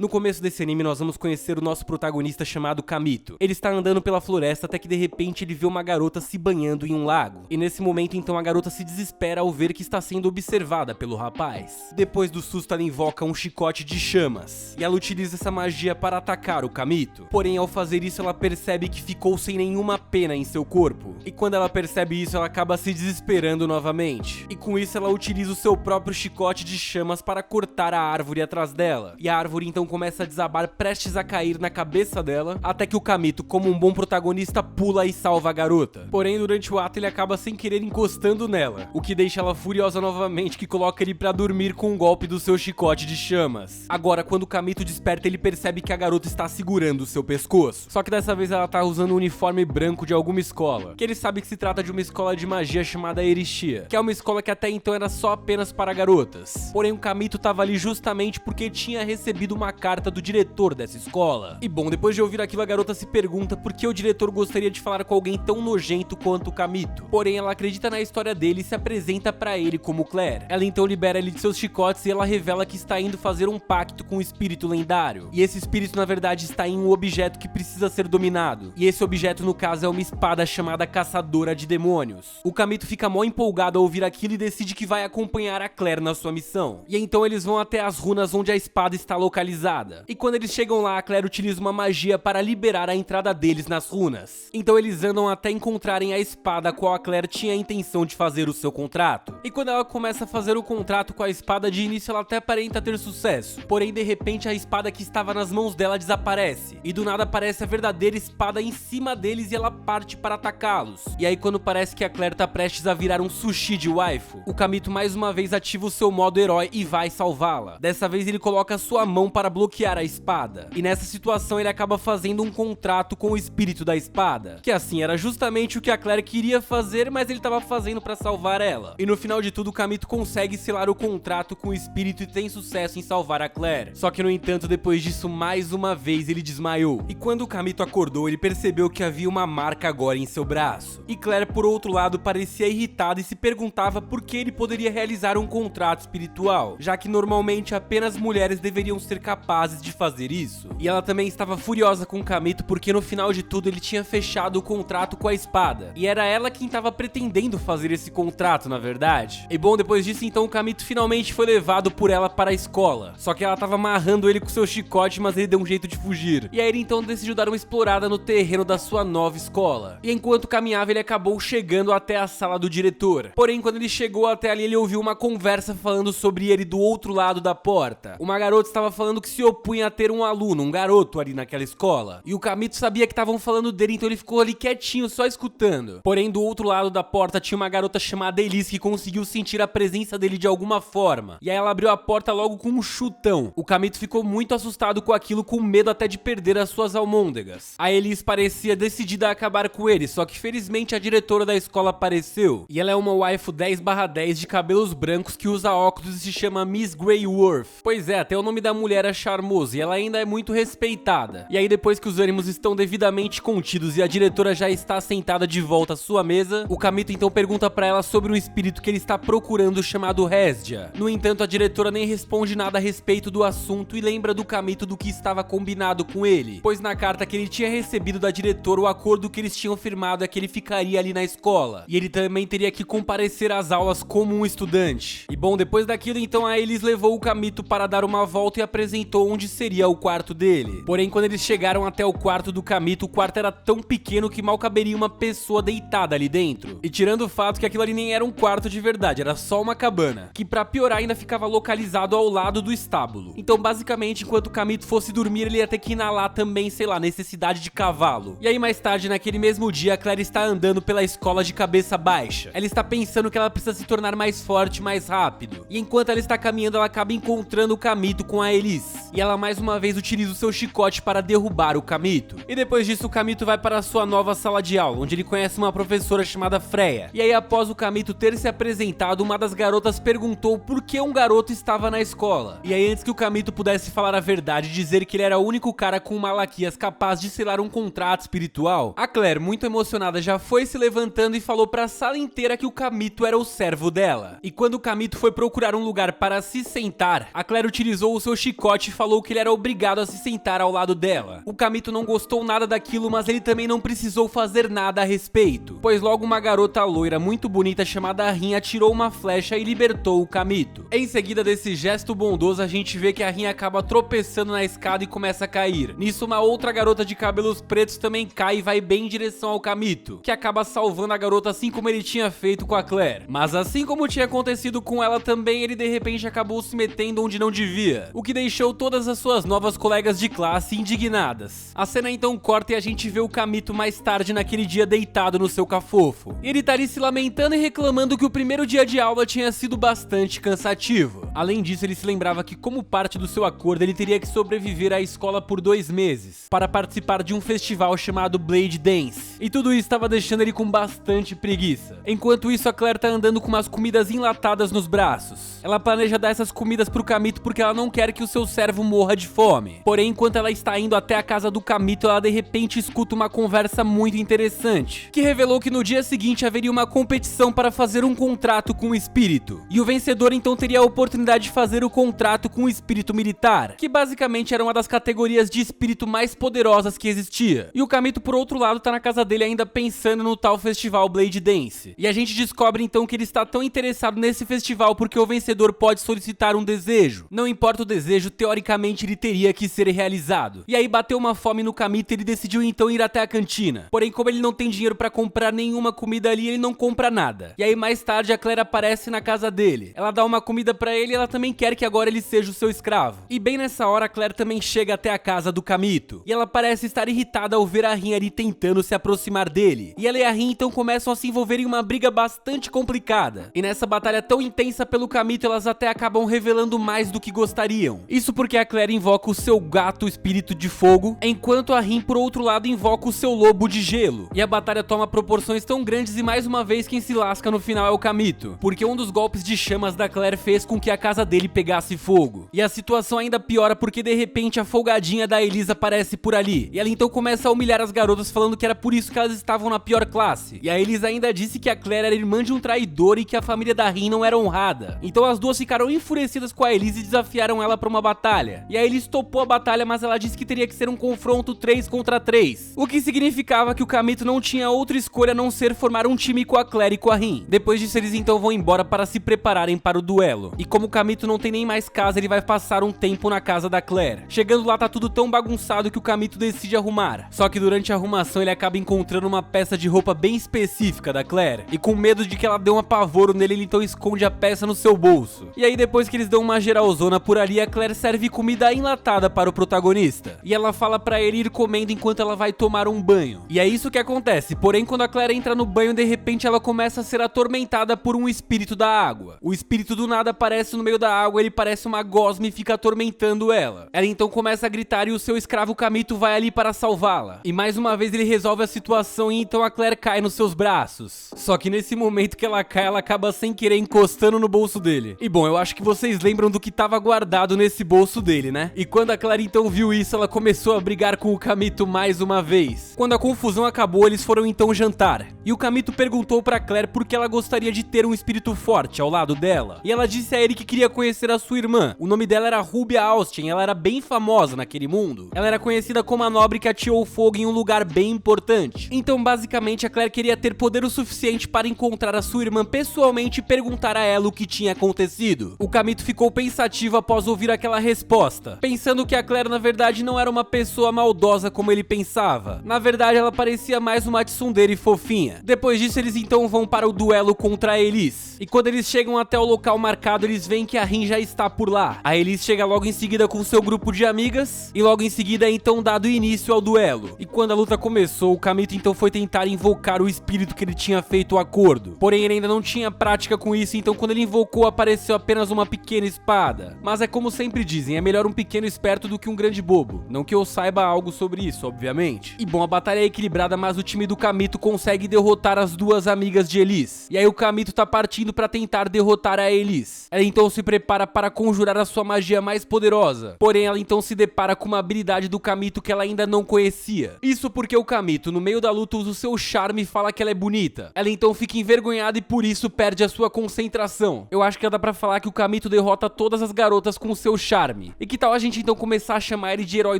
No começo desse anime nós vamos conhecer o nosso protagonista chamado Kamito. Ele está andando pela floresta até que de repente ele vê uma garota se banhando em um lago. E nesse momento então a garota se desespera ao ver que está sendo observada pelo rapaz. Depois do susto ela invoca um chicote de chamas. E ela utiliza essa magia para atacar o Kamito. Porém ao fazer isso ela percebe que ficou sem nenhuma pena em seu corpo. E quando ela percebe isso ela acaba se desesperando novamente. E com isso ela utiliza o seu próprio chicote de chamas para cortar a árvore atrás dela. E a árvore então começa a desabar prestes a cair na cabeça dela, até que o Kamito, como um bom protagonista, pula e salva a garota. Porém, durante o ato ele acaba sem querer encostando nela, o que deixa ela furiosa novamente, que coloca ele pra dormir com um golpe do seu chicote de chamas. Agora, quando o Kamito desperta, ele percebe que a garota está segurando o seu pescoço. Só que dessa vez ela tá usando um uniforme branco de alguma escola, que ele sabe que se trata de uma escola de magia chamada Erishia, que é uma escola que até então era só apenas para garotas. Porém, o Kamito tava ali justamente porque tinha recebido uma carta do diretor dessa escola. E bom, depois de ouvir aquilo, a garota se pergunta por que o diretor gostaria de falar com alguém tão nojento quanto o Kamito. Porém, ela acredita na história dele e se apresenta pra ele como Claire. Ela então libera ele de seus chicotes e ela revela que está indo fazer um pacto com um espírito lendário. E esse espírito, na verdade, está em um objeto que precisa ser dominado. E esse objeto, no caso, é uma espada chamada Caçadora de Demônios. O Kamito fica mó empolgado ao ouvir aquilo e decide que vai acompanhar a Claire na sua missão. E então eles vão até as runas onde a espada está localizada. E quando eles chegam lá, a Claire utiliza uma magia para liberar a entrada deles nas runas. Então eles andam até encontrarem a espada a qual a Claire tinha a intenção de fazer o seu contrato. E quando ela começa a fazer o contrato com a espada, de início ela até aparenta ter sucesso. Porém, de repente, a espada que estava nas mãos dela desaparece. E do nada aparece a verdadeira espada em cima deles e ela parte para atacá-los. E aí quando parece que a Claire tá prestes a virar um sushi de waifu, o Kamito mais uma vez ativa o seu modo herói e vai salvá-la. Dessa vez ele coloca sua mão para bloquear a espada. E nessa situação ele acaba fazendo um contrato com o espírito da espada, que assim era justamente o que a Claire queria fazer, mas ele estava fazendo para salvar ela. E no final de tudo o Kamito consegue selar o contrato com o espírito e tem sucesso em salvar a Claire. Só que no entanto depois disso mais uma vez ele desmaiou. E quando o Kamito acordou ele percebeu que havia uma marca agora em seu braço. E Claire por outro lado parecia irritada e se perguntava por que ele poderia realizar um contrato espiritual, já que normalmente apenas mulheres deveriam ser capazes de fazer isso. E ela também estava furiosa com o Kamito porque no final de tudo ele tinha fechado o contrato com a espada. E era ela quem estava pretendendo fazer esse contrato, na verdade. E bom, depois disso então o Kamito finalmente foi levado por ela para a escola. Só que ela estava amarrando ele com seu chicote, mas ele deu um jeito de fugir. E aí ele então decidiu dar uma explorada no terreno da sua nova escola. E enquanto caminhava ele acabou chegando até a sala do diretor. Porém, quando ele chegou até ali ele ouviu uma conversa falando sobre ele do outro lado da porta. Uma garota estava falando que se opunha a ter um aluno, um garoto ali naquela escola. E o Kamito sabia que estavam falando dele, então ele ficou ali quietinho, só escutando. Porém, do outro lado da porta tinha uma garota chamada Elise que conseguiu sentir a presença dele de alguma forma. E aí ela abriu a porta logo com um chutão. O Kamito ficou muito assustado com aquilo, com medo até de perder as suas almôndegas. A Elise parecia decidida a acabar com ele, só que felizmente a diretora da escola apareceu. E ela é uma waifu 10/10 de cabelos brancos que usa óculos e se chama Miss Greyworth. Pois é, até o nome da mulher é charmoso e ela ainda é muito respeitada. E aí depois que os ânimos estão devidamente contidos e a diretora já está sentada de volta à sua mesa, o Kamito então pergunta pra ela sobre um espírito que ele está procurando chamado Hesdia. No entanto, a diretora nem responde nada a respeito do assunto e lembra do Kamito do que estava combinado com ele, pois na carta que ele tinha recebido da diretora o acordo que eles tinham firmado é que ele ficaria ali na escola e ele também teria que comparecer às aulas como um estudante. E bom, depois daquilo então a Elise levou o Kamito para dar uma volta e apresentou onde seria o quarto dele. Porém, quando eles chegaram até o quarto do Kamito, o quarto era tão pequeno que mal caberia uma pessoa deitada ali dentro. E tirando o fato que aquilo ali nem era um quarto de verdade, era só uma cabana, que pra piorar ainda ficava localizado ao lado do estábulo. Então basicamente, enquanto o Kamito fosse dormir, ele ia ter que inalar também, sei lá, necessidade de cavalo. E aí mais tarde, naquele mesmo dia, a Claire está andando pela escola de cabeça baixa. Ela está pensando que ela precisa se tornar mais forte, mais rápido. E enquanto ela está caminhando, ela acaba encontrando o Kamito com a Elise. E ela mais uma vez utiliza o seu chicote para derrubar o Kamito. E depois disso, o Kamito vai para a sua nova sala de aula, onde ele conhece uma professora chamada Freya. E aí após o Kamito ter se apresentado, uma das garotas perguntou por que um garoto estava na escola. E aí antes que o Kamito pudesse falar a verdade e dizer que ele era o único cara com malaquias capaz de selar um contrato espiritual, a Claire, muito emocionada, já foi se levantando e falou para a sala inteira que o Kamito era o servo dela. E quando o Kamito foi procurar um lugar para se sentar, a Claire utilizou o seu chicote simplesmente falou que ele era obrigado a se sentar ao lado dela. O Kamito não gostou nada daquilo, mas ele também não precisou fazer nada a respeito, pois logo uma garota loira muito bonita chamada Rin atirou uma flecha e libertou o Kamito. Em seguida desse gesto bondoso, a gente vê que a Rin acaba tropeçando na escada e começa a cair. Nisso, uma outra garota de cabelos pretos também cai e vai bem em direção ao Kamito, que acaba salvando a garota assim como ele tinha feito com a Claire. Mas assim como tinha acontecido com ela também, ele de repente acabou se metendo onde não devia, o que deixou todas as suas novas colegas de classe indignadas. A cena então corta e a gente vê o Kamito mais tarde naquele dia deitado no seu cafofo. Ele tá ali se lamentando e reclamando que o primeiro dia de aula tinha sido bastante cansativo. Além disso, ele se lembrava que como parte do seu acordo ele teria que sobreviver à escola por 2 meses, para participar de um festival chamado Blade Dance. E tudo isso estava deixando ele com bastante preguiça. Enquanto isso, a Claire tá andando com umas comidas enlatadas nos braços. Ela planeja dar essas comidas pro Kamito porque ela não quer que o seu servo morra de fome. Porém, enquanto ela está indo até a casa do Kamito, ela de repente escuta uma conversa muito interessante, que revelou que no dia seguinte haveria uma competição para fazer um contrato com o espírito. E o vencedor então teria a oportunidade de fazer o contrato com o espírito militar, que basicamente era uma das categorias de espírito mais poderosas que existia. E o Kamito, por outro lado, tá na casa dele ainda pensando no tal festival Blade Dance. E a gente descobre então que ele está tão interessado nesse festival porque o vencedor pode solicitar um desejo. Não importa o desejo, teoricamente ele teria que ser realizado. E aí bateu uma fome no Kamito e ele decidiu então ir até a cantina. Porém, como ele não tem dinheiro pra comprar nenhuma comida ali, ele não compra nada. E aí mais tarde a Claire aparece na casa dele. Ela dá uma comida pra ele e ela também quer que agora ele seja o seu escravo. E bem nessa hora a Claire também chega até a casa do Kamito. E ela parece estar irritada ao ver a Rin ali tentando se aproximar dele. E ela e a Rin então começam a se envolver em uma briga bastante complicada. E nessa batalha tão intensa pelo Kamito, elas até acabam revelando mais do que gostariam. Isso porque a Claire invoca o seu gato espírito de fogo, enquanto a Rin por outro lado invoca o seu lobo de gelo. E a batalha toma proporções tão grandes e mais uma vez quem se lasca no final é o Kamito, porque um dos golpes de chamas da Claire fez com que a casa dele pegasse fogo. E a situação ainda piora porque de repente a folgadinha da Elisa aparece por ali. E ela então começa a humilhar as garotas falando que era por isso que elas estavam na pior classe. E a Elisa ainda disse que a Claire era irmã de um traidor e que a família da Rin não era honrada. Então as duas ficaram enfurecidas com a Elisa e desafiaram ela pra uma batalha. E a Elisa topou a batalha, mas ela disse que teria que ser um confronto 3 contra 3. O que significava que o Kamito não tinha outra escolha a não ser formar um time com a Claire e com a Rin. Depois disso eles então vão embora para se prepararem para o duelo. E como o Kamito não tem nem mais casa, ele vai passar um tempo na casa da Claire. Chegando lá tá tudo tão bagunçado que o Kamito decide arrumar. Só que durante a arrumação ele acaba encontrando uma peça de roupa bem específica da Claire. E com medo de que ela dê um apavoro nele, ele então esconde a peça no seu bolso. E aí depois que eles dão uma geralzona por ali, a Claire serve comida enlatada para o protagonista. E ela fala pra ele ir comendo enquanto ela vai tomar um banho. E é isso que acontece, porém quando a Claire entra no banho, de repente ela começa a ser atormentada por um espírito da água. O espírito do nada aparece no meio da água, ele parece uma gosma e fica atormentando ela. Ela então começa a gritar e o seu escravo Kamito vai ali para salvá-la. E mais uma vez ele resolve a situação e então a Claire cai nos seus braços. Só que nesse momento que ela cai, ela acaba sem querer encostando no bolso dele. E bom, eu acho que vocês lembram do que estava guardado nesse bolso dele, né? E quando a Claire então viu isso, ela começou a brigar com o Kamito mais uma vez. Quando a confusão acabou, eles foram então jantar. E o Kamito perguntou pra Claire por que ela gostaria de ter um espírito forte ao lado dela. E ela disse a ele que queria conhecer a sua irmã. O nome dela era Rubia Austin, ela era bem famosa naquele mundo. Ela era conhecida como a nobre que ateou fogo em um lugar bem importante. Então basicamente a Claire queria ter poder o suficiente para encontrar a sua irmã pessoalmente e perguntar a ela o que tinha acontecido. O Kamito ficou pensativo após ouvir aquela resposta, pensando que a Claire na verdade não era uma pessoa maldosa como ele pensava. Na verdade ela parecia mais uma tsundere fofinha. Depois disso eles então vão para o duelo contra a Elise. E quando eles chegam até o local marcado, eles veem que a Rin já está por lá. A Elise chega logo em seguida com seu grupo de amigas e logo em seguida é então dado início ao duelo. E quando a luta começou, o Kamito então foi tentar invocar o espírito que ele tinha feito o acordo. Porém ele ainda não tinha prática com isso, então quando ele invocou apareceu apenas uma pequena espada. Mas é como sempre dizem, é melhor um pequeno esperto do que um grande bobo. Não que eu saiba algo sobre isso, obviamente. E bom, a batalha é equilibrada, mas o time do Kamito consegue derrotar as duas amigas de Elise. E aí o Kamito tá partindo pra tentar derrotar a Elise. Ela então se prepara para conjurar a sua magia mais poderosa. Porém ela então se depara com uma habilidade do Kamito que ela ainda não conhecia. Isso porque o Kamito, no meio da luta, usa o seu charme e fala que ela é bonita. Ela então fica envergonhada e por isso perde a sua concentração. Eu acho que dá pra falar que o Kamito derrota todas as garotas com o seu charme. charme. E que tal a gente então começar a chamar ele de herói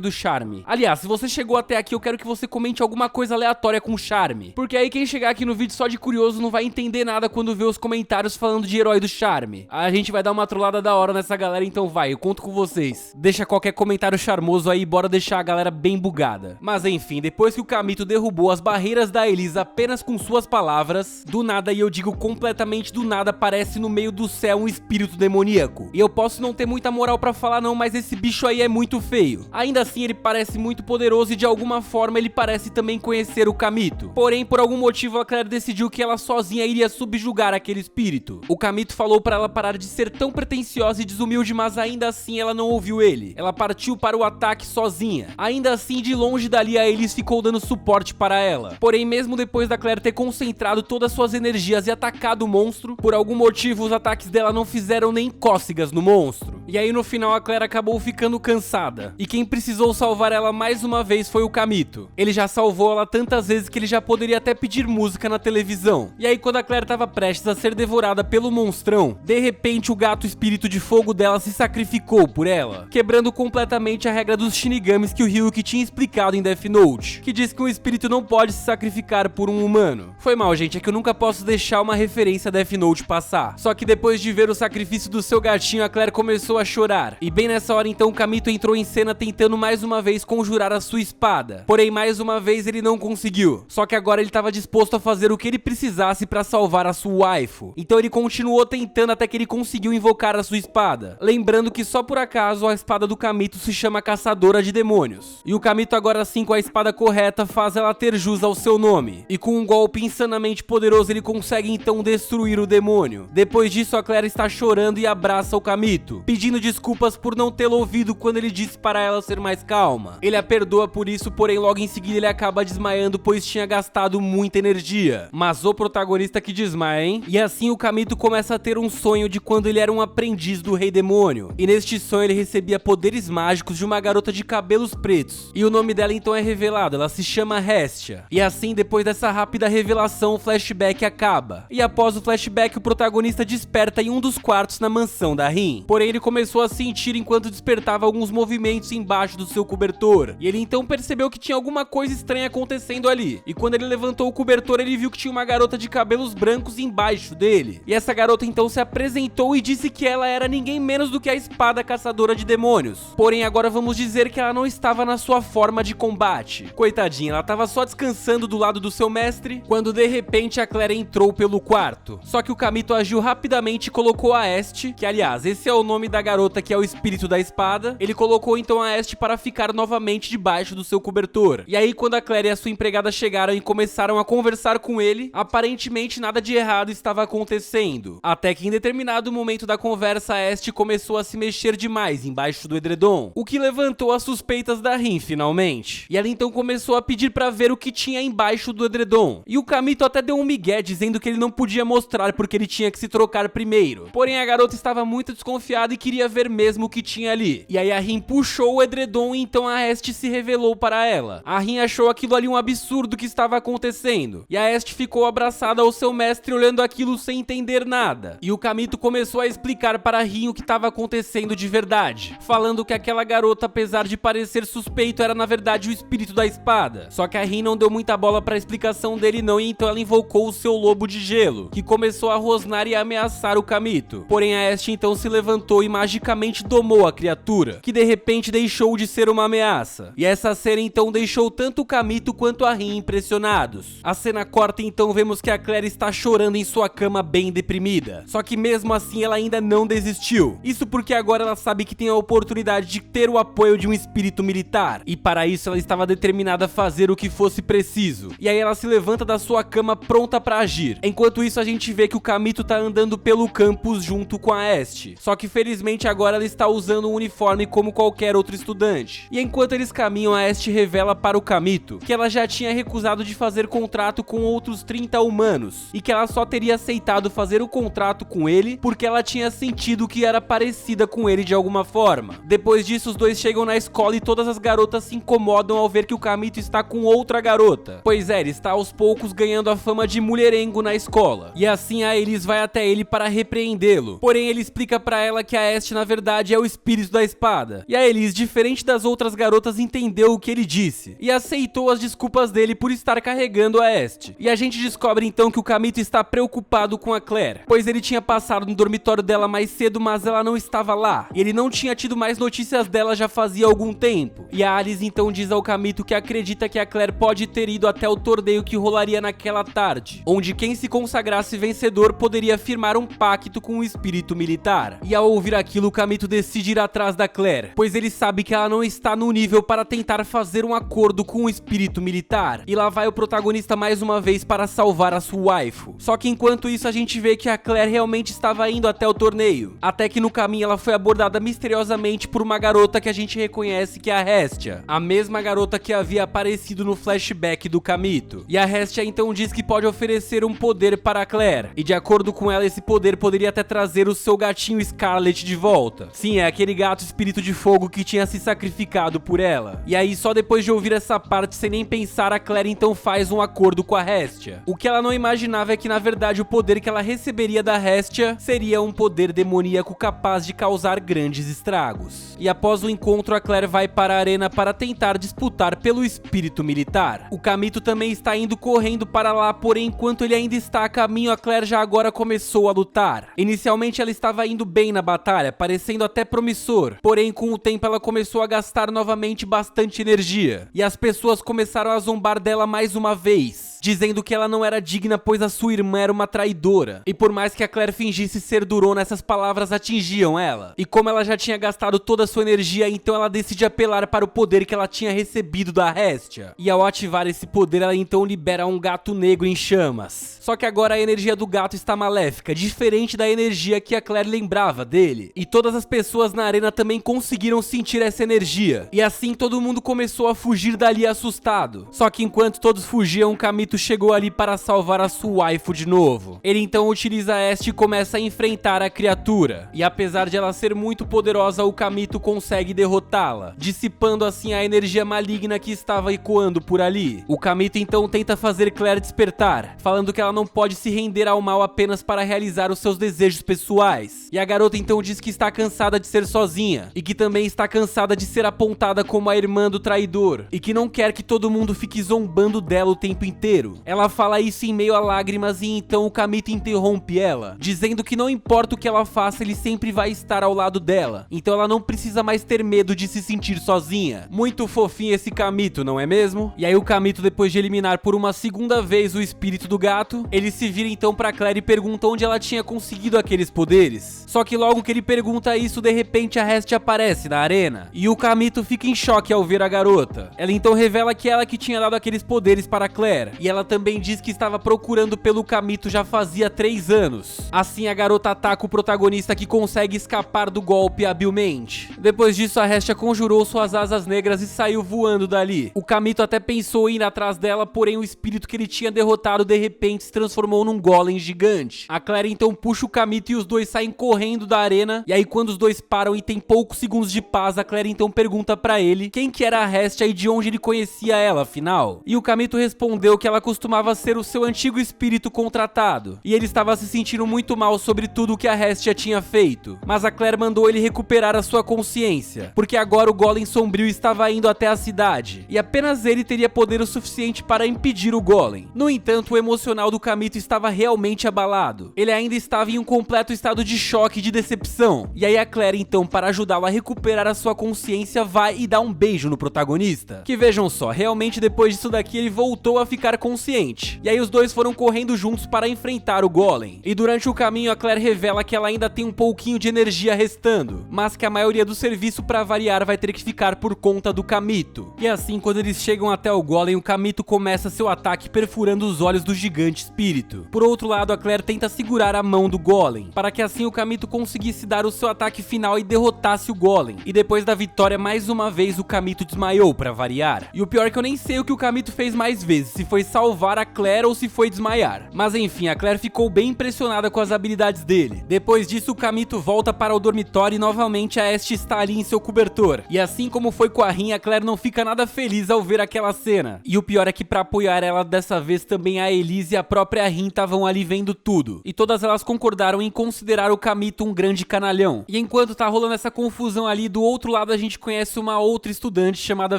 do charme? Aliás, se você chegou até aqui, eu quero que você comente alguma coisa aleatória com charme, porque aí quem chegar aqui no vídeo só de curioso não vai entender nada quando vê os comentários falando de herói do charme. A gente vai dar uma trollada da hora nessa galera, então vai, eu conto com vocês. Deixa qualquer comentário charmoso aí, bora deixar a galera bem bugada. Mas enfim, depois que o Kamito derrubou as barreiras da Elisa apenas com suas palavras, do nada, e eu digo completamente do nada, aparece no meio do céu um espírito demoníaco. E eu posso não ter muita moral pra falar não, mas esse bicho aí é muito feio. Ainda assim, ele parece muito poderoso e de alguma forma ele parece também conhecer o Kamito. Porém, por algum motivo a Claire decidiu que ela sozinha iria subjugar aquele espírito. O Kamito falou pra ela parar de ser tão pretensiosa e desumilde, mas ainda assim ela não ouviu ele. Ela partiu para o ataque sozinha. Ainda assim, de longe dali, a Elise ficou dando suporte para ela. Porém, mesmo depois da Claire ter concentrado todas suas energias e atacado o monstro, por algum motivo os ataques dela não fizeram nem cócegas no monstro. E aí no final a Claire acabou ficando cansada. E quem precisou salvar ela mais uma vez foi o Kamito. Ele já salvou ela tantas vezes que ele já poderia até pedir música na televisão. E aí quando a Claire tava prestes a ser devorada pelo monstrão, de repente o gato espírito de fogo dela se sacrificou por ela, quebrando completamente a regra dos Shinigamis que o Ryuki tinha explicado em Death Note, que diz que um espírito não pode se sacrificar por um humano. Foi mal, gente, é que eu nunca posso deixar uma referência a Death Note passar. Só que depois de ver o sacrifício do seu gatinho, a Claire começou a chorar. E bem nessa hora então o Kamito entrou em cena tentando mais uma vez conjurar a sua espada. Porém, mais uma vez ele não conseguiu. Só que agora ele estava disposto a fazer o que ele precisasse para salvar a sua waifu. Então ele continuou tentando até que ele conseguiu invocar a sua espada. Lembrando que só por acaso a espada do Kamito se chama Caçadora de Demônios. E o Kamito agora sim, com a espada correta, faz ela ter jus ao seu nome. E com um golpe insanamente poderoso ele consegue então destruir o demônio. Depois disso a Claire está chorando e abraça o Kamito, pedindo desculpas por não tê-lo ouvido quando ele disse para ela ser mais calma. Ele a perdoa por isso, porém logo em seguida ele acaba desmaiando pois tinha gastado muita energia. Mas o protagonista que desmaia, hein? E assim o Kamito começa a ter um sonho de quando ele era um aprendiz do Rei Demônio. E neste sonho ele recebia poderes mágicos de uma garota de cabelos pretos. E o nome dela então é revelado, ela se chama Hestia. E assim, depois dessa rápida revelação, o flashback acaba. E após o flashback, o protagonista desperta em um dos quartos na mansão da Rin. Porém, ele começou a sentir enquanto despertava alguns movimentos embaixo do seu cobertor. E ele então percebeu que tinha alguma coisa estranha acontecendo ali. E quando ele levantou o cobertor, ele viu que tinha uma garota de cabelos brancos embaixo dele. E essa garota então se apresentou e disse que ela era ninguém menos do que a espada caçadora de demônios. Porém, agora vamos dizer que ela não estava na sua forma de combate. Coitadinha, ela estava só descansando do lado do seu mestre, quando de repente a Claire entrou pelo quarto. Só que o Kamito agiu rapidamente e colocou a Este, que aliás, esse é o nome da garota que é o espírito da espada. Ele colocou então a Este para ficar novamente debaixo do seu cobertor. E aí quando a Claire e a sua empregada chegaram e começaram a conversar com ele, aparentemente nada de errado estava acontecendo. Até que em determinado momento da conversa, a Este começou a se mexer demais embaixo do edredom, o que levantou as suspeitas da Rin finalmente. E ela então começou a pedir para ver o que tinha embaixo do edredom. E o Kamito até deu um migué dizendo que ele não podia mostrar porque ele tinha que se trocar primeiro. Porém a garota estava muito desconfiada e queria ver mesmo o que tinha ali. E aí a Rin puxou o edredom e então a Este se revelou para ela. A Rin achou aquilo ali um absurdo que estava acontecendo. E a Este ficou abraçada ao seu mestre olhando aquilo sem entender nada. E o Kamito começou a explicar para a Rin o que estava acontecendo de verdade, falando que aquela garota, apesar de parecer suspeito, era na verdade o espírito da espada. Só que a Rin não deu muita bola para a explicação dele não, e então ela invocou o seu lobo de gelo, que começou a rosnar e a ameaçar o Kamito. Porém a Este então se levantou e magicamente domou a criatura, que de repente deixou de ser uma ameaça. E essa cena então deixou tanto o Kamito quanto a Rin impressionados. A cena corta e então vemos que a Claire está chorando em sua cama bem deprimida. Só que mesmo assim ela ainda não desistiu. Isso porque agora ela sabe que tem a oportunidade de ter o apoio de um espírito militar. E para isso ela estava determinada a fazer o que fosse preciso. E aí ela se levanta da sua cama pronta para agir. Enquanto isso a gente vê que o Kamito tá andando pelo campus junto com a Este. Só que felizmente agora ela está usando um uniforme como qualquer outro estudante. E enquanto eles caminham, a Este revela para o Kamito que ela já tinha recusado de fazer contrato com outros 30 humanos. E que ela só teria aceitado fazer o contrato com ele porque ela tinha sentido que era parecida com ele de alguma forma. Depois disso os dois chegam na escola e todas as garotas se incomodam ao ver que o Kamito está com outra garota. Pois é, ele está aos poucos ganhando a fama de mulherengo na escola. E assim a Elise vai até ele para repreendê-lo. Porém ele explica para ela que a Este na verdade é o espírito da espada. E a Elise, diferente das outras garotas, entendeu o que ele disse e aceitou as desculpas dele por estar carregando a Est. E a gente descobre então que o Kamito está preocupado com a Claire, pois ele tinha passado no dormitório dela mais cedo, mas ela não estava lá. E ele não tinha tido mais notícias dela já fazia algum tempo. E a Alice então diz ao Kamito que acredita que a Claire pode ter ido até o torneio que rolaria naquela tarde, onde quem se consagrasse vencedor poderia firmar um pacto com o espírito militar. E ao ouvir aquilo, o Kamito decide ir atrás da Claire, pois ele sabe que ela não está no nível para tentar fazer um acordo com o espírito militar. E lá vai o protagonista mais uma vez para salvar a sua waifu. Só que enquanto isso a gente vê que a Claire realmente estava indo até o torneio, até que no caminho ela foi abordada misteriosamente por uma garota que a gente reconhece que é a Hestia, a mesma garota que havia aparecido no flashback do Kamito. E a Hestia então diz que pode oferecer um poder para a Claire, e de acordo com ela esse poder poderia até trazer o seu gatinho Scarlet de volta. Sim, é aquele gato espírito de fogo que tinha se sacrificado por ela. E aí só depois de ouvir essa parte, sem nem pensar, a Claire então faz um acordo com a Hestia. O que ela não imaginava é que na verdade o poder que ela receberia da Hestia seria um poder demoníaco capaz de causar grandes estragos. E após o encontro, a Claire vai para a arena para tentar disputar pelo espírito militar. O Kamito também está indo correndo para lá, porém enquanto ele ainda está a caminho, a Claire já agora começou a lutar. Inicialmente ela estava indo bem na batalha, parecendo até promissor, porém com o tempo ela começou a gastar novamente bastante energia, e as pessoas começaram a zombar dela mais uma vez, dizendo que ela não era digna pois a sua irmã era uma traidora. E por mais que a Claire fingisse ser durona, essas palavras atingiam ela. E como ela já tinha gastado toda a sua energia, então ela decide apelar para o poder que ela tinha recebido da Hestia. E ao ativar esse poder, ela então libera um gato negro em chamas. Só que agora a energia do gato está maléfica, diferente da energia que a Claire lembrava dele. E todas as pessoas na arena também conseguiram sentir essa energia. E assim todo mundo começou a fugir dali assustado. Só que enquanto todos fugiam, o Kamito chegou ali para salvar a sua waifu de novo. Ele então utiliza a Est e começa a enfrentar a criatura. E apesar de ela ser muito poderosa, o Kamito consegue derrotá-la, dissipando assim a energia maligna que estava ecoando por ali. O Kamito então tenta fazer Claire despertar, falando que ela não pode se render ao mal apenas para realizar os seus desejos pessoais. E a garota então diz que está cansada de ser sozinha, e que também está cansada de ser apontada como a irmã do traidor, e que não quer que todo mundo fique zombando dela o tempo inteiro. Ela fala isso em meio a lágrimas e então o Kamito interrompe ela, dizendo que não importa o que ela faça, ele sempre vai estar ao lado dela, então ela não precisa mais ter medo de se sentir sozinha. Muito fofinho esse Kamito, não é mesmo? E aí o Kamito, depois de eliminar por uma segunda vez o espírito do gato, ele se vira então pra Claire e pergunta onde ela tinha conseguido aqueles poderes. Só que logo que ele pergunta isso, de repente a Hestia aparece na arena, e o Kamito fica em choque ao ver a garota. Ela então revela que ela que tinha dado aqueles poderes para Claire, e ela também diz que estava procurando pelo Kamito já fazia 3 anos. Assim a garota ataca o protagonista, que consegue escapar do golpe habilmente. Depois disso a Hestia conjurou suas asas negras e saiu voando dali. O Kamito até pensou em ir atrás dela, porém o espírito que ele tinha derrotado de repente se transformou num golem gigante. A Claire então puxa o Kamito e os dois saem correndo da arena, e aí quando os dois param e tem poucos segundos de paz, a Claire então pergunta pra ele quem que era a Hestia e de onde ele conhecia ela afinal. E o Kamito respondeu que ela costumava ser o seu antigo espírito contratado, e ele estava se sentindo muito mal sobre tudo o que a Hestia tinha feito. Mas a Claire mandou ele recuperar a sua consciência, porque agora o golem sombrio estava indo até a cidade, e apenas ele teria poder o suficiente para impedir o golem. No entanto, o emocional do Kamito estava realmente abalado. Ele ainda estava em um completo estado de choque e de decepção. E aí a Claire então, para ajudá-lo a recuperar a sua consciência, vai e dá um beijo no protagonista. Que vejam só, realmente depois disso daqui ele voltou a ficar consciente. E aí os dois foram correndo juntos para enfrentar o golem. E durante o caminho a Claire revela que ela ainda tem um pouquinho de energia restando, mas que a maioria do serviço, para variar, vai ter que ficar por conta do Kamito. E assim, quando eles chegam até o golem, o Kamito começa seu ataque perfurando os olhos do gigante espírito. Por outro lado, a Claire tenta segurar a mão do golem, para que assim o Kamito conseguisse dar o seu ataque final e derrotasse o golem. E depois da vitória, mais uma vez o Kamito desmaiou, para variar. E o pior é que eu nem sei o que o Kamito fez mais vezes, se foi salvar a Claire ou se foi desmaiar. Mas enfim, a Claire ficou bem impressionada com as habilidades dele. Depois disso, o Kamito volta para o dormitório e novamente a Est está ali em seu cobertor. E assim como foi com a Rin, a Claire não fica nada feliz ao ver aquela cena. E o pior é que pra apoiar ela dessa vez também a Elise e a própria Rin estavam ali vendo tudo. E todas elas concordaram em considerar o Kamito um grande canalhão. E enquanto tá rolando essa confusão ali, do outro lado a gente conhece uma outra estudante chamada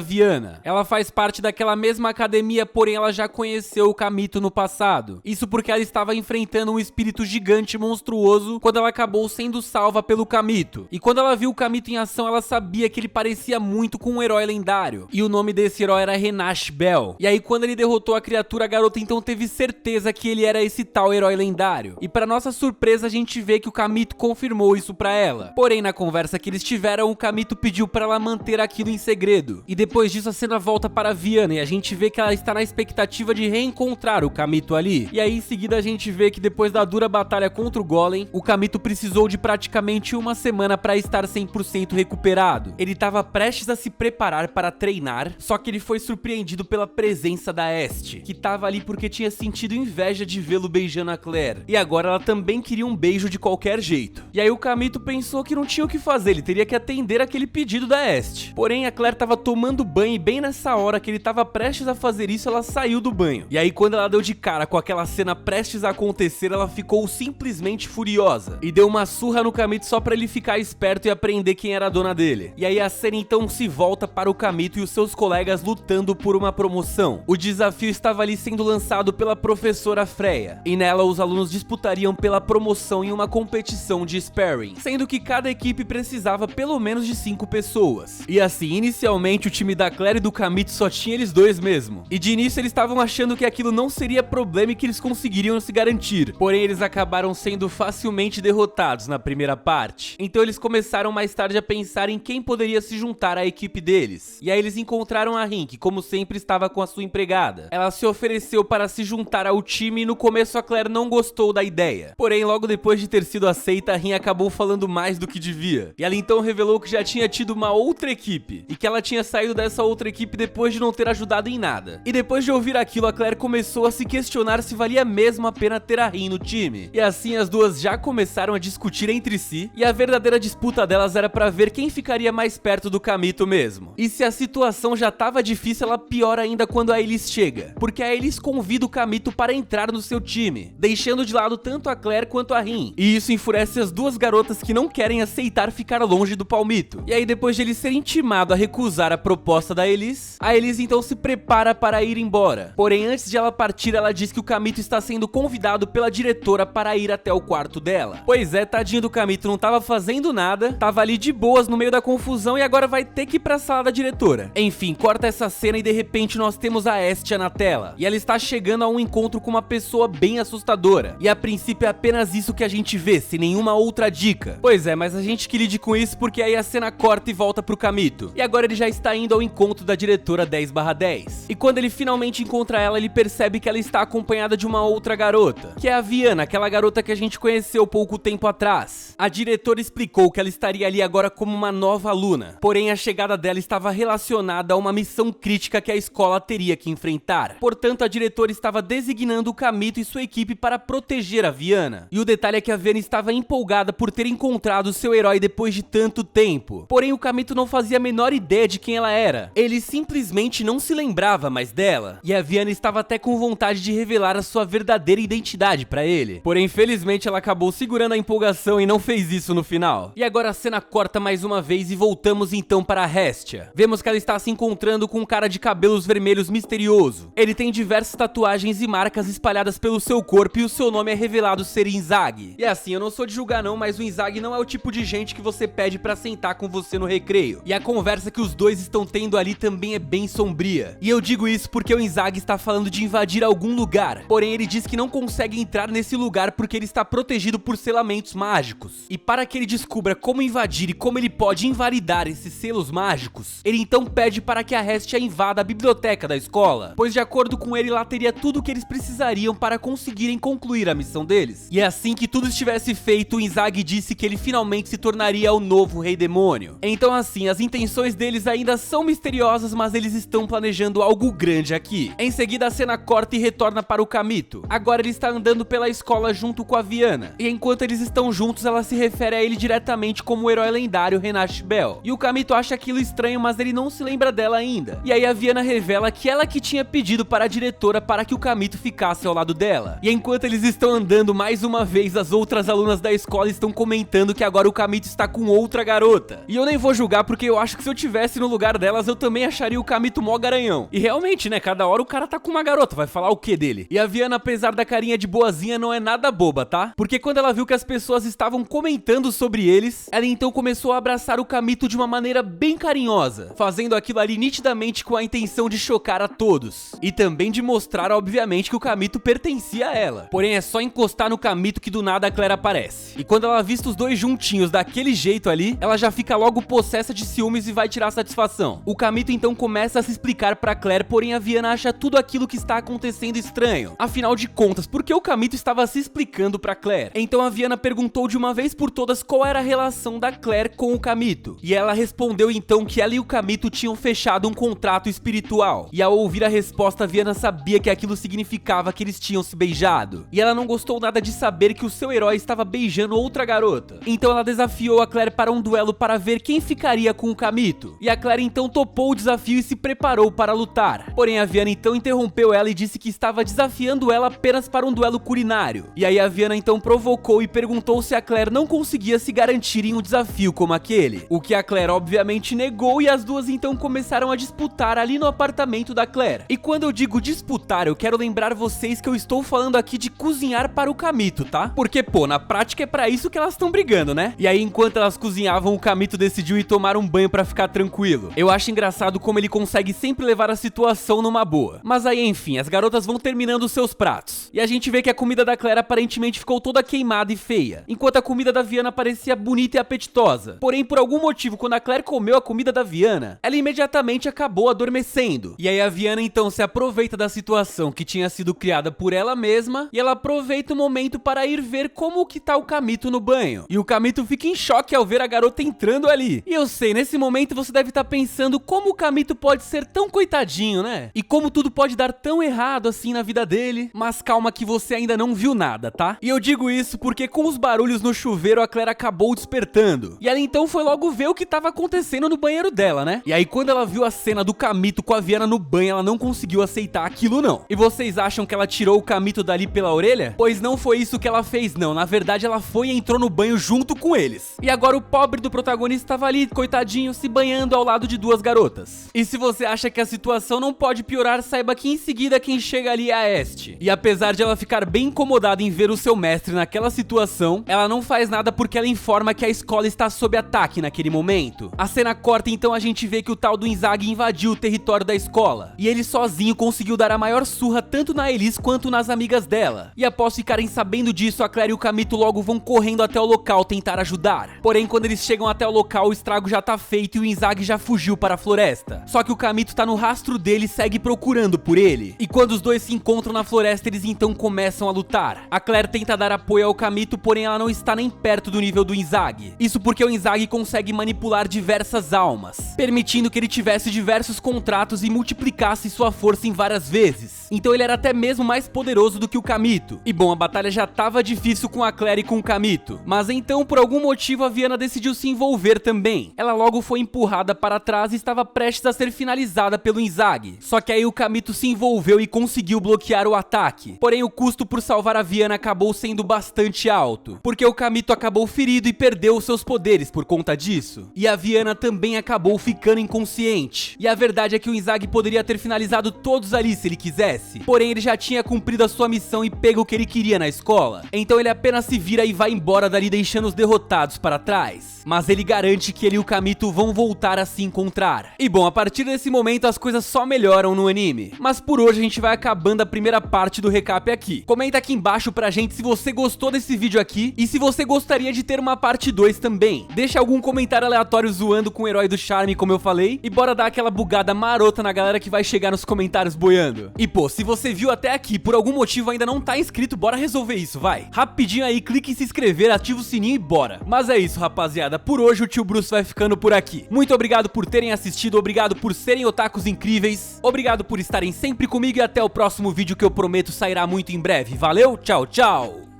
Viana. Ela faz parte daquela mesma academia, porém ela já conheceu o Kamito no passado. Isso porque ela estava enfrentando um espírito gigante monstruoso quando ela acabou sendo salva pelo Kamito. E quando ela viu o Kamito em ação, ela sabia que ele parecia muito com um herói lendário. E o nome desse herói era Renash Bell. E aí quando ele derrotou a criatura, a garota então teve certeza que ele era esse tal herói lendário. E para nossa surpresa, a gente vê que o Kamito confirmou isso pra ela. Porém, na conversa que eles tiveram, o Kamito pediu pra ela manter aquilo em segredo. E depois disso a cena volta para a Viana e a gente vê que ela está na expectativa de reencontrar o Kamito ali. E aí em seguida a gente vê que depois da dura batalha contra o Golem, o Kamito precisou de praticamente uma semana para estar 100% recuperado. Ele estava prestes a se preparar para treinar, só que ele foi surpreendido pela presença da Est, que estava ali porque tinha sentido inveja de vê-lo beijando a Claire. E agora ela também queria um beijo de qualquer jeito. E aí o Kamito pensou que não tinha o que fazer, ele teria que atender aquele pedido da Est. Porém, a Claire estava tomando banho e bem nessa hora que ele estava prestes a fazer isso, ela saiu do banho. E aí quando ela deu de cara com aquela cena prestes a acontecer, ela ficou simplesmente furiosa e deu uma surra no Kamito só pra ele ficar esperto e aprender quem era a dona dele. E aí a cena então se volta para o Kamito e os seus colegas lutando por uma promoção. O desafio estava ali sendo lançado pela professora Freya, e nela os alunos disputariam pela promoção em uma competição de sparring, sendo que cada equipe precisava pelo menos de 5 pessoas. E assim, inicialmente o time da Claire e do Kamito só tinha eles dois mesmo. E de início eles estavam achando que aquilo não seria problema e que eles conseguiriam se garantir. Porém, eles acabaram sendo facilmente derrotados na primeira parte. Então eles começaram mais tarde a pensar em quem poderia se juntar à equipe deles. E aí eles encontraram a Rin, que como sempre estava com a sua empregada. Ela se ofereceu para se juntar ao time e no começo a Claire não gostou da ideia. Porém, logo depois de ter sido aceita, a Rin acabou falando mais do que devia. E ela então revelou que já tinha tido uma outra equipe e que ela tinha saído dessa outra equipe depois de não ter ajudado em nada. E depois de ouvir aquilo, a Claire começou a se questionar se valia mesmo a pena ter a Rin no time. E assim as duas já começaram a discutir entre si, e a verdadeira disputa delas era pra ver quem ficaria mais perto do Kamito mesmo. E se a situação já tava difícil, ela piora ainda quando a Elise chega, porque a Elise convida o Kamito para entrar no seu time, deixando de lado tanto a Claire quanto a Rin. E isso enfurece as duas garotas que não querem aceitar ficar longe do Palmito. E aí depois de ele ser intimado a recusar a proposta da Elise, a Elise então se prepara para ir embora. Porém, antes de ela partir, ela diz que o Kamito está sendo convidado pela diretora para ir até o quarto dela. Pois é, tadinho do Kamito, não tava fazendo nada, tava ali de boas no meio da confusão e agora vai ter que ir pra sala da diretora. Enfim, corta essa cena e de repente nós temos a Estia na tela. E ela está chegando a um encontro com uma pessoa bem assustadora. E a princípio é apenas isso que a gente vê, sem nenhuma outra dica. Pois é, mas a gente que lide com isso porque aí a cena corta e volta pro Kamito. E agora ele já está indo ao encontro da diretora 10/10. E quando ele finalmente encontra ela, ele percebe que ela está acompanhada de uma outra garota, que é a Viana, aquela garota que a gente conheceu pouco tempo atrás. A diretora explicou que ela estaria ali agora como uma nova aluna, porém a chegada dela estava relacionada a uma missão crítica que a escola teria que enfrentar. Portanto, a diretora estava designando o Kamito e sua equipe para proteger a Viana. E o detalhe é que a Viana estava empolgada por ter encontrado seu herói depois de tanto tempo. Porém, o Kamito não fazia a menor ideia de quem ela era. Ele simplesmente não se lembrava mais dela. E a Viana estava até com vontade de revelar a sua verdadeira identidade para ele. Porém, infelizmente, ela acabou segurando a empolgação e não fez isso no final. E agora a cena corta mais uma vez e voltamos então para a Hestia. Vemos que ela está se encontrando com um cara de cabelos vermelhos misterioso. Ele tem diversas tatuagens e marcas espalhadas pelo seu corpo e o seu nome é revelado ser Inzaghi. E assim, eu não sou de julgar não, mas o Inzaghi não é o tipo de gente que você pede pra sentar com você no recreio. E a conversa que os dois estão tendo ali também é bem sombria. E eu digo isso porque o Inzaghi está falando de invadir algum lugar. Porém, ele diz que não consegue entrar nesse lugar porque ele está protegido por selamentos mágicos. E para que ele descubra como invadir e como ele pode invalidar esses selos mágicos, ele então pede para que a Hestia invada a biblioteca da escola, pois de acordo com ele, lá teria tudo o que eles precisariam para conseguirem concluir a missão deles. E assim que tudo estivesse feito, o Inzaghi disse que ele finalmente se tornaria o novo Rei Demônio. Então assim, as intenções deles ainda são misteriosas, mas eles estão planejando algo grande aqui. Em seguida, seguida a cena corta e retorna para o Kamito. Agora ele está andando pela escola junto com a Viana, e enquanto eles estão juntos ela se refere a ele diretamente como o herói lendário Renash Bell. E o Kamito acha aquilo estranho, mas ele não se lembra dela ainda. E aí a Viana revela que ela que tinha pedido para a diretora para que o Kamito ficasse ao lado dela. E enquanto eles estão andando mais uma vez, as outras alunas da escola estão comentando que agora o Kamito está com outra garota. E eu nem vou julgar, porque eu acho que se eu tivesse no lugar delas, eu também acharia o Kamito mó garanhão. E realmente, né, cada hora o cara tá com uma garota, vai falar o que dele? E a Viana, apesar da carinha de boazinha, não é nada boba, tá? Porque quando ela viu que as pessoas estavam comentando sobre eles, ela então começou a abraçar o Kamito de uma maneira bem carinhosa, fazendo aquilo ali nitidamente com a intenção de chocar a todos. E também de mostrar, obviamente, que o Kamito pertencia a ela. Porém, é só encostar no Kamito que do nada a Claire aparece. E quando ela vista os dois juntinhos daquele jeito ali, ela já fica logo possessa de ciúmes e vai tirar satisfação. O Kamito então começa a se explicar pra Claire, porém a Viana acha tudo aquilo que está acontecendo estranho. Afinal de contas, por que o Kamito estava se explicando pra Claire? Então a Viana perguntou de uma vez por todas qual era a relação da Claire com o Kamito. E ela respondeu então que ela e o Kamito tinham fechado um contrato espiritual. E ao ouvir a resposta, a Viana sabia que aquilo significava que eles tinham se beijado. E ela não gostou nada de saber que o seu herói estava beijando outra garota. Então ela desafiou a Claire para um duelo para ver quem ficaria com o Kamito. E a Claire então topou o desafio e se preparou para lutar. Porém a Viana então interrompeu ela e disse que estava desafiando ela apenas para um duelo curinário. E aí a Viana então provocou e perguntou se a Claire não conseguia se garantir em um desafio como aquele. O que a Claire obviamente negou e as duas então começaram a disputar ali no apartamento da Claire. E quando eu digo disputar, eu quero lembrar vocês que eu estou falando aqui de cozinhar para o Kamito, tá? Porque, pô, na prática é pra isso que elas estão brigando, né? E aí enquanto elas cozinhavam, o Kamito decidiu ir tomar um banho pra ficar tranquilo. Eu acho engraçado como ele consegue sempre levar a situação numa boa. Mas aí, enfim, as garotas vão terminando os seus pratos. E a gente vê que a comida da Claire aparentemente ficou toda queimada e feia, enquanto a comida da Viana parecia bonita e apetitosa. Porém, por algum motivo, quando a Claire comeu a comida da Viana, ela imediatamente acabou adormecendo. E aí a Viana então se aproveita da situação que tinha sido criada por ela mesma, e ela aproveita o momento para ir ver como que tá o Kamito no banho. E o Kamito fica em choque ao ver a garota entrando ali. E eu sei, nesse momento você deve estar pensando como o Kamito pode ser tão coitadinho, né? E como tudo pode dar tão errado assim na vida dele. Mas calma que você ainda não viu nada, tá? E eu digo isso porque com os barulhos no chuveiro a Claire acabou despertando. E ela então foi logo ver o que tava acontecendo no banheiro dela, né? E aí quando ela viu a cena do Kamito com a Viana no banho, ela não conseguiu aceitar aquilo não. E vocês acham que ela tirou o Kamito dali pela orelha? Pois não foi isso que ela fez não. Na verdade ela foi e entrou no banho junto com eles. E agora o pobre do protagonista tava ali, coitadinho, se banhando ao lado de duas garotas. E se você acha que a situação não pode piorar, saiba que em seguida quem chega ali é a Este. E apesar de ela ficar bem incomodada em ver o seu mestre naquela situação, ela não faz nada porque ela informa que a escola está sob ataque naquele momento. A cena corta, então a gente vê que o tal do Inzaghi invadiu o território da escola. E ele sozinho conseguiu dar a maior surra tanto na Elise quanto nas amigas dela. E após ficarem sabendo disso, a Claire e o Kamito logo vão correndo até o local tentar ajudar. Porém, quando eles chegam até o local, o estrago já tá feito e o Inzaghi já fugiu para a floresta. Só que o Kamito tá no rastro dele e segue procurando por ele. E quando os dois se encontram na floresta, eles então começam a lutar. A Claire tenta dar apoio ao Kamito, porém ela não está nem perto do nível do Inzaghi. Isso porque o Inzaghi consegue manipular diversas almas, permitindo que ele tivesse diversos contratos e multiplicasse sua força em várias vezes. Então ele era até mesmo mais poderoso do que o Kamito. E bom, a batalha já tava difícil com a Claire e com o Kamito. Mas então, por algum motivo, a Viana decidiu se envolver também. Ela logo foi empurrada para trás e estava prestes a ser finalizada pelo Inzaghi. Só que aí o Kamito se envolveu e conseguiu bloquear o ataque. Porém, o custo por salvar a Viana acabou sendo bastante alto, porque o Kamito acabou ferido e perdeu os seus poderes por conta disso. E a Viana também acabou ficando inconsciente. E a verdade é que o Inzaghi poderia ter finalizado todos ali se ele quisesse. Porém, ele já tinha cumprido a sua missão e pego o que ele queria na escola. Então ele apenas se vira e vai embora dali, deixando os derrotados para trás. Mas ele garante que ele e o Kamito vão voltar a se encontrar. E bom, a partir desse momento as coisas só melhoram no anime. Mas por hoje a gente vai acabando a primeira parte do recap aqui. Comenta aqui embaixo pra gente se você gostou desse vídeo aqui e se você gostaria de ter uma parte 2 também. Deixa algum comentário aleatório zoando com o herói do charme, como eu falei, e bora dar aquela bugada marota na galera que vai chegar nos comentários boiando. E pô, Pô, se você viu até aqui, por algum motivo ainda não tá inscrito, bora resolver isso, vai. Rapidinho aí, clique em se inscrever, ativa o sininho e bora. Mas é isso, rapaziada, por hoje o Tio Bruce vai ficando por aqui. Muito obrigado por terem assistido, obrigado por serem otakus incríveis, obrigado por estarem sempre comigo e até o próximo vídeo que eu prometo sairá muito em breve. Valeu, tchau, tchau!